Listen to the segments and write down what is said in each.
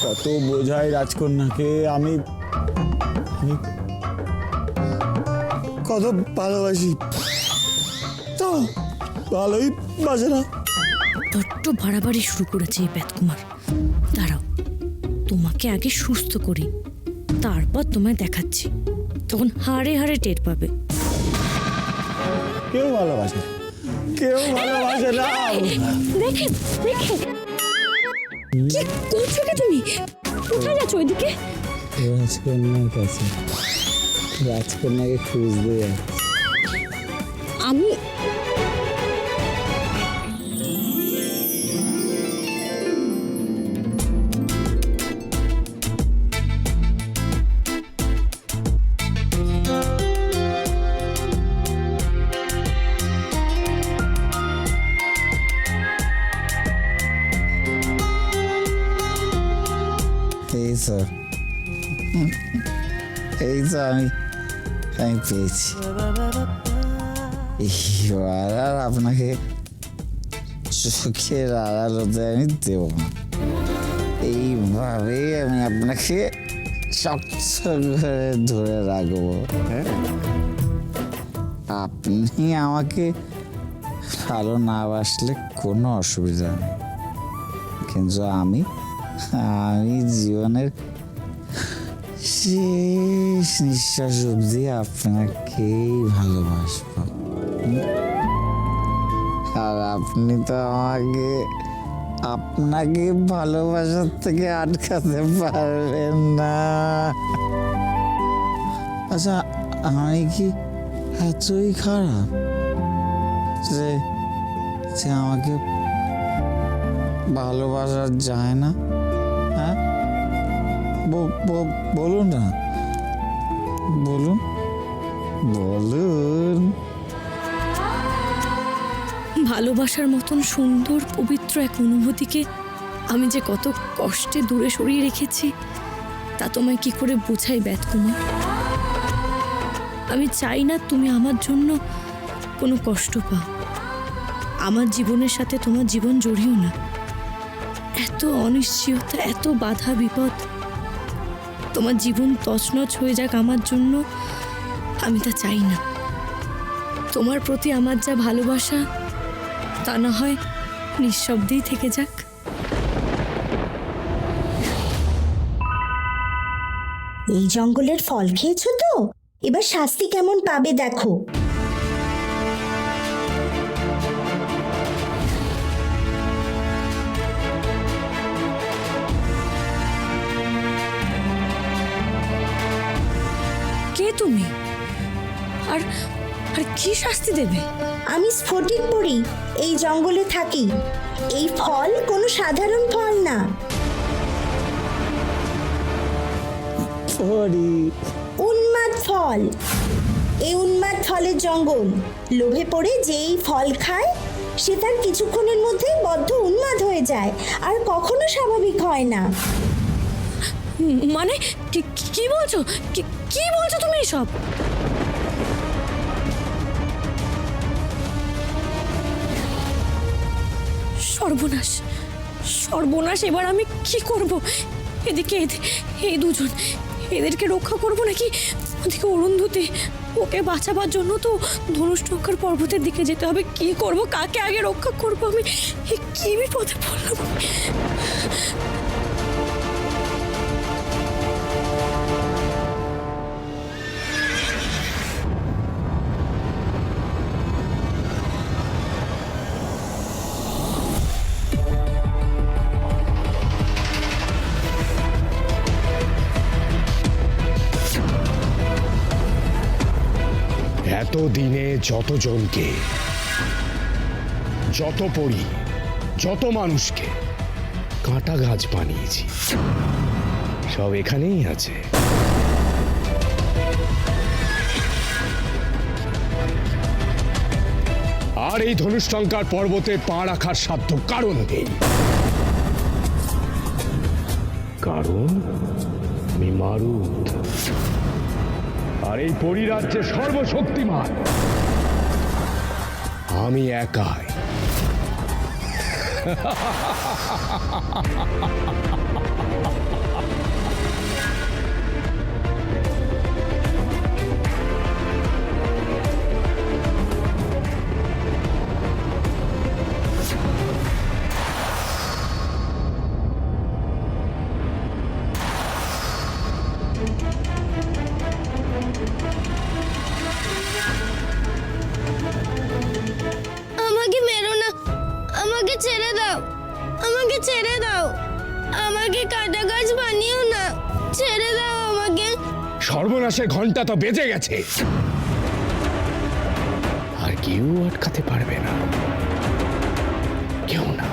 কত বোঝাই রাজকন্যাকে, আমি কত ভালোবাসি, তো ভালোই বাসে না। বড্ড বাড়াবাড়ি শুরু করেছে এই বেদকুমার। দাঁড়াও, তোমাকে আগে সুস্থ করি, তারপর তোমায় দেখাচ্ছি, তখন হাড়ে হাড়ে টের পাবে। কেউ ভালোবাসে, কেউ ভালোবাসে না। দেখেন দেখেন, কি করছো কি তুমি? কোথায় যাচ্ছ ওইদিকে? রাজকন্যার কাছে, রাজকন্যাকে খুঁজতে যাচ্ছি। আমি এই তো আমি পেয়েছি। এবার আর আপনাকে চোখের আড়ালতে আমি দেব না, এইভাবেই আমি আপনাকে শক্ত করে ধরে রাখবো। হ্যাঁ, আপনি আমাকে ভালো না বাসলে কোনো অসুবিধা নেই, কিন্তু আমি জীবনের শেষ নিঃশ্বাস অবধি আপনাকেই ভালোবাসবো। আর আপনি তো আমাকে আপনাকে ভালোবাসার থেকে আটকাতে পারবেন না। আচ্ছা, আমি কি এতই খারাপ যে আমাকে ভালোবাসা যায় না? হ্যাঁ, বলুন না, বলুন বলুন। ভালোবাসার মতন সুন্দর পবিত্র এক অনুভূতিকে আমি যে কত কষ্টে দূরে সরিয়ে রেখেছি তা তোমায় কি করে বোঝাই বেদকুমার। আমি চাই না তুমি আমার জন্য কোনো কষ্ট পাও, আমার জীবনের সাথে তোমার জীবন জড়িও না। এত অনিশ্চয়তা, এত বাধা বিপদ, তোমার জীবন তছনছ হয়ে যাক আমার জন্য, আমি তা চাই না। তোমার প্রতি আমার যা ভালোবাসা তা না হয় নিঃশব্দেই থেকে যাক। এই জঙ্গলের ফল খেয়েছো তো, এবার শাস্তি কেমন পাবে দেখো। কে তুমি? আর আর কি শাস্তি দেবে? আমি স্ফটিক পড়ি, এই জঙ্গলে থাকি। এই ফল কোনো সাধারণ ফল না, উন্মাদ ফল। এই উন্মাদ ফলের জঙ্গল, লোভে পড়ে যে এই ফল খায় সে তার কিছুক্ষণের মধ্যেই বদ্ধ উন্মাদ হয়ে যায়, আর কখনো স্বাভাবিক হয় না। মানে কি বলছো? কি বলছো তুমি এসব? সর্বনাশ, সর্বনাশ! এবার আমি কি করব? এদিকে এই দুজন, এদেরকে রক্ষা করব নাকি ওদিকে অরুন্ধতী, ওকে বাঁচাবার জন্য তো ধনুষ্টঙ্কার পর্বতের দিকে যেতে হবে। কি করব, কাকে আগে রক্ষা করব আমি? কি বিপদে পড়লাম। এতদিনে যতজনকে, যত পড়ি, যত মানুষকে কাঁটা গাছ বানিয়েছি সব এখানেই আছে। আর এই ধনুষ্টঙ্কার পর্বতে পা রাখার সাধ্য কারণ নেই, কারণ আমি মারুত। আর এই পরিরাজ্যে সর্বশক্তিমান আমি একাই। আমাকে মেরো না, আমাকে ছেড়ে দাও, আমাকে ছেড়ে দাও, আমাকে কাটা গাছ বানিও না, ছেড়ে দাও আমাকে। সর্বনাশের ঘন্টা তো বেজে গেছে, আর কেউ আটকাতে পারবে না, কেউ না।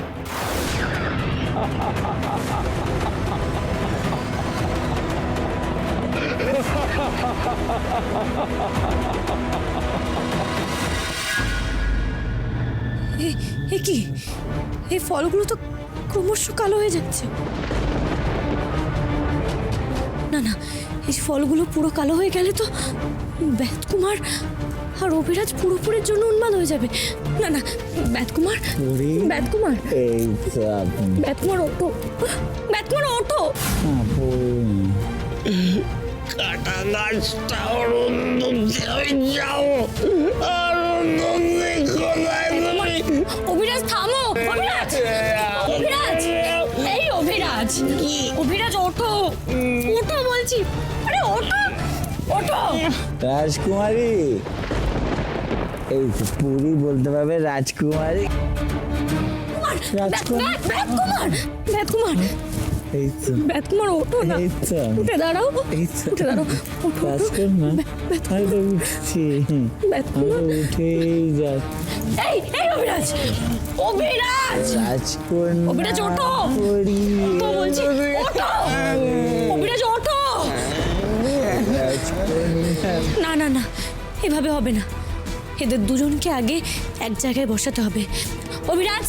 এ কি, এই ফলগুলো তো ক্রমশ কালো হয়ে যাচ্ছে। না না, এই ফলগুলো পুরো কালো হয়ে গেলে তো ব্যাতকুমার আর অভিরাজ পুরোপুরির জন্য উন্মাদ হয়ে যাবে। না না, ব্যাতকুমার, ব্যাতকুমার, এই তো আপনি ব্যাতকুমার ওঠো, ব্যাতকুমার ওঠো। কাটা গাছটা অরুন্ধতি যাও, অরুন্ধতি কোথায় তুমি? অভিরাজ থামো, অভিরাজ, অভিরাজ, এই অভিরাজ, অভিরাজ ওঠো, ওঠো বলছি, আরে ওঠো, ওঠো। রাজকুমারী, এই তো পুরি বলতে পারবে রাজকুমারী। রাজকুমার, ব্যাতকুমার, ব্যাতকুমার, এই তো ব্যাতকুমার ওঠো না, এই তো উঠে দাঁড়াও, এই তো উঠে দাঁড়াও, ওঠো, রাজকুমার, আমি তো উঠছি, আমি ব্যাতকুমার, উঠেই যাচ্ছি। এই এই অভিরাজ, অভিরাজ, রাজকুমার, অভিরাজ ওঠো, তো বলছি ওঠো, অভিরাজ ওঠো। না না না, এভাবে হবে না, এদের দুজনকে আগে এক জায়গায় বসাতে হবে। অভিরাজ,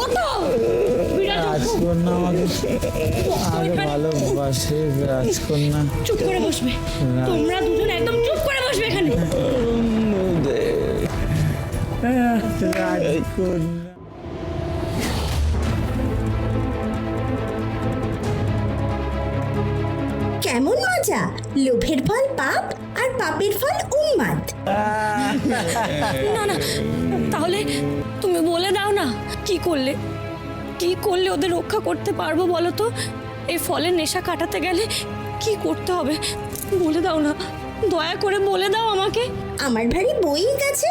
ওঠো, রাজকন্যা আমাকে ভালোবাসে, রাজকন্যা চুপ করে বসবে, তোমরা দুজন একদম চুপ করে বসবে এখানে। রাজকন্যা। কেমন মজা! লোভের ফল পাপ আর পাপের ফল উন্মাদ। না না, তাহলে তুমি বলে দাও না, কি করলে, কি করলে ওদের রক্ষা করতে পারবো বলো তো? এই ফলের নেশা কাটাতে গেলে কি করতে হবে বলে দাও না, দয়া করে বলে দাও আমাকে। আমার ভারী বই আছে।